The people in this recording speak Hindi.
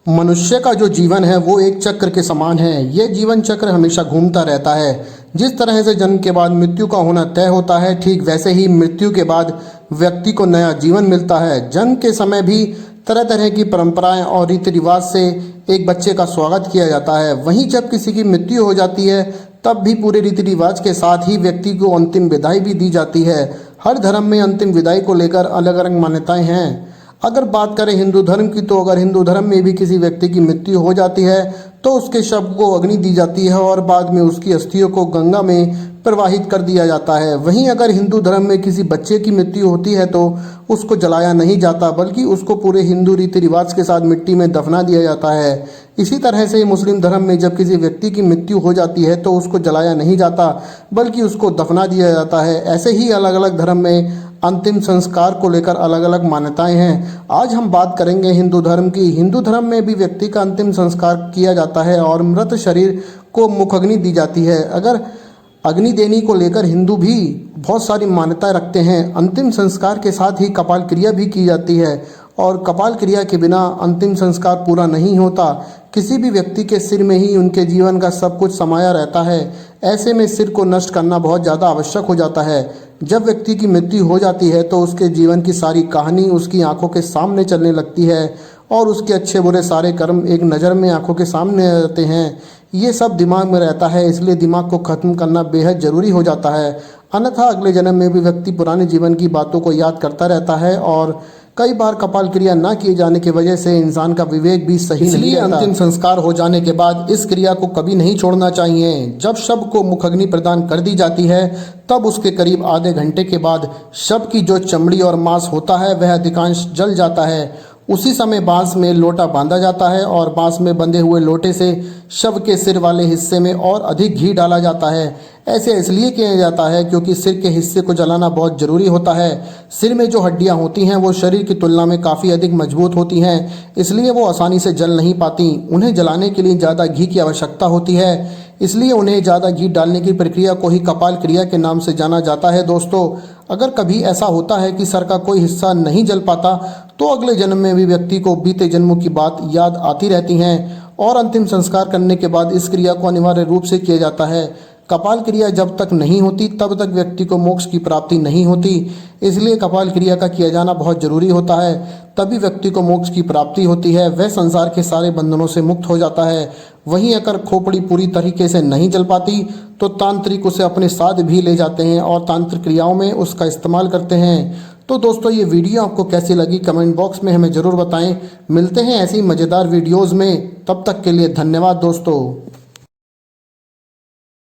मनुष्य का जो जीवन है वो एक चक्र के समान है। ये जीवन चक्र हमेशा घूमता रहता है। जिस तरह से जन्म के बाद मृत्यु का होना तय होता है, ठीक वैसे ही मृत्यु के बाद व्यक्ति को नया जीवन मिलता है। जन्म के समय भी तरह तरह की परंपराएं और रीति रिवाज से एक बच्चे का स्वागत किया जाता है। वहीं जब किसी की मृत्यु हो जाती है तब भी पूरे रीति रिवाज के साथ ही व्यक्ति को अंतिम विदाई भी दी जाती है। हर धर्म में अंतिम विदाई को लेकर अलग अलग मान्यताएं हैं। अगर बात करें हिंदू धर्म की, तो अगर हिंदू धर्म में भी किसी व्यक्ति की मृत्यु हो जाती है तो उसके शव को अग्नि दी जाती है और बाद में उसकी अस्थियों को गंगा में प्रवाहित कर दिया जाता है। वहीं अगर हिंदू धर्म में किसी बच्चे की मृत्यु होती है तो उसको जलाया नहीं जाता, बल्कि उसको पूरे हिंदू रीति रिवाज के साथ मिट्टी में दफना दिया जाता है। इसी तरह से मुस्लिम धर्म में जब किसी व्यक्ति की मृत्यु हो जाती है तो उसको जलाया नहीं जाता, बल्कि उसको दफना दिया जाता है। ऐसे ही अलग अलग धर्म में अंतिम संस्कार को लेकर अलग अलग मान्यताएं हैं। आज हम बात करेंगे हिंदू धर्म की। हिंदू धर्म में भी व्यक्ति का अंतिम संस्कार किया जाता है और मृत शरीर को मुखाग्नि दी जाती है। अगर अग्नि देने को लेकर हिंदू भी बहुत सारी मान्यताएं रखते हैं। अंतिम संस्कार के साथ ही कपाल क्रिया भी की जाती है और कपाल क्रिया के बिना अंतिम संस्कार पूरा नहीं होता। किसी भी व्यक्ति के सिर में ही उनके जीवन का सब कुछ समाया रहता है। ऐसे में सिर को नष्ट करना बहुत ज़्यादा आवश्यक हो जाता है। जब व्यक्ति की मृत्यु हो जाती है तो उसके जीवन की सारी कहानी उसकी आंखों के सामने चलने लगती है और उसके अच्छे बुरे सारे कर्म एक नज़र में आंखों के सामने आते हैं। ये सब दिमाग में रहता है, इसलिए दिमाग को ख़त्म करना बेहद ज़रूरी हो जाता है। अन्यथा अगले जन्म में भी व्यक्ति पुराने जीवन की बातों को याद करता रहता है और कई बार कपाल क्रिया न किए जाने की वजह से इंसान का विवेक भी सही नहीं रहता। अंतिम संस्कार हो जाने के बाद इस क्रिया को कभी नहीं छोड़ना चाहिए। जब शव को मुखाग्नि प्रदान कर दी जाती है तब उसके करीब आधे घंटे के बाद शव की जो चमड़ी और मांस होता है वह अधिकांश जल जाता है। उसी समय बांस में लोटा बांधा जाता है और बांस में बंधे हुए लोटे से शव के सिर वाले हिस्से में और अधिक घी डाला जाता है। ऐसे इसलिए किया जाता है क्योंकि सिर के हिस्से को जलाना बहुत ज़रूरी होता है। सिर में जो हड्डियां होती हैं वो शरीर की तुलना में काफ़ी अधिक मजबूत होती हैं, इसलिए वो आसानी से जल नहीं पाती। उन्हें जलाने के लिए ज़्यादा घी की आवश्यकता होती है, इसलिए उन्हें ज़्यादा घी डालने की प्रक्रिया को ही कपाल क्रिया के नाम से जाना जाता है। दोस्तों, अगर कभी ऐसा होता है कि सर का कोई हिस्सा नहीं जल पाता तो अगले जन्म में भी व्यक्ति को बीते जन्मों की बात याद आती रहती हैं और अंतिम संस्कार करने के बाद इस क्रिया को अनिवार्य रूप से किया जाता है। कपाल क्रिया जब तक नहीं होती तब तक व्यक्ति को मोक्ष की प्राप्ति नहीं होती, इसलिए कपाल क्रिया का किया जाना बहुत जरूरी होता है। तभी व्यक्ति को मोक्ष की प्राप्ति होती है, वह संसार के सारे बंधनों से मुक्त हो जाता है। वहीं अगर खोपड़ी पूरी तरीके से नहीं जल पाती तो तांत्रिक उसे अपने साथ भी ले जाते हैं और तांत्रिक क्रियाओं में उसका इस्तेमाल करते हैं। तो दोस्तों, ये वीडियो आपको कैसी लगी कमेंट बॉक्स में हमें ज़रूर बताएं। मिलते हैं ऐसी मज़ेदार वीडियोज़ में, तब तक के लिए धन्यवाद दोस्तों।